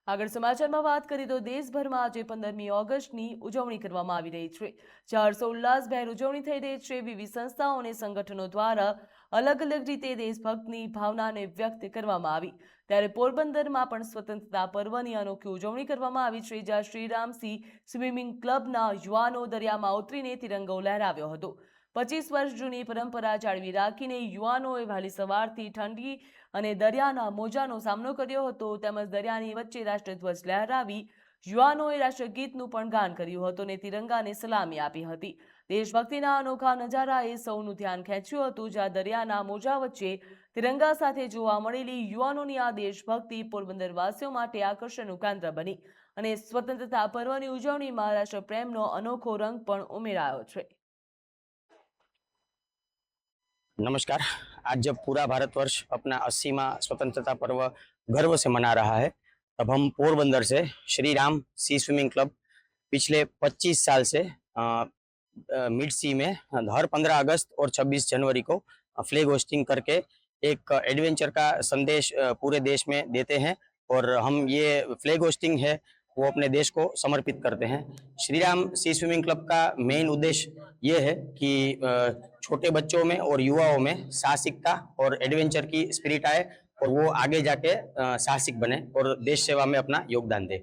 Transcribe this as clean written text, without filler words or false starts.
આગળ સમાચારમાં વાત કરીએ તો દેશભરમાં આજે 15મી ઓગસ્ટની ઉજવણી કરવામાં આવી રહી છે। ચારસો ઉલ્લાસભેર ઉજવણી થઈ રહી છે। વિવિધ સંસ્થાઓ અને સંગઠનો દ્વારા અલગ અલગ રીતે દેશભક્તિની ભાવનાને વ્યક્ત કરવામાં આવી। ત્યારે પોરબંદરમાં પણ સ્વતંત્રતા પર્વની અનોખી ઉજવણી કરવામાં આવી છે, જ્યાં શ્રીરામસી સ્વિમિંગ ક્લબના યુવાનો દરિયામાં ઉતરીને તિરંગો લહેરાવ્યો હતો। 25 વર્ષ જૂની પરંપરા જાળવી રાખીને યુવાનોએ વહેલી સવારથી ઠંડી અને દરિયાના મોજાનો સામનો કર્યો હતો, તેમજ દરિયાની વચ્ચે રાષ્ટ્રધ્વજ લહેરાવી યુવાનોએ રાષ્ટ્રગીતનું પણ ગાન કર્યું હતું અને તિરંગાને સલામી આપી હતી। દેશભક્તિના અનોખા નજારાએ સૌનું ધ્યાન ખેંચ્યું હતું, જ્યાં દરિયાના મોજા વચ્ચે તિરંગા સાથે જોવા મળેલી યુવાનોની આ દેશભક્તિ પોરબંદરવાસીઓ માટે આકર્ષણનું કેન્દ્ર બની અને સ્વતંત્રતા પર્વની ઉજવણીમાં રાષ્ટ્રપ્રેમનો અનોખો રંગ પણ ઉમેરાયો છે। नमस्कार। आज जब पूरा भारतवर्ष अपना 80वां स्वतंत्रता पर्व गर्व से मना रहा है, तब हम पोरबंदर से श्री राम सी स्विमिंग क्लब पिछले 25 साल से मिड सी में हर 15 अगस्त और 26 जनवरी को फ्लैग होस्टिंग करके एक एडवेंचर का संदेश पूरे देश में देते हैं। और हम ये फ्लैग होस्टिंग है वो अपने देश को समर्पित करते हैं। श्री राम सी स्विमिंग क्लब का मेन उद्देश्य ये है कि छोटे बच्चों में और युवाओं में साहसिकता और एडवेंचर की स्पिरिट आए और वो आगे जाके साहसिक बने और देश सेवा में अपना योगदान दे।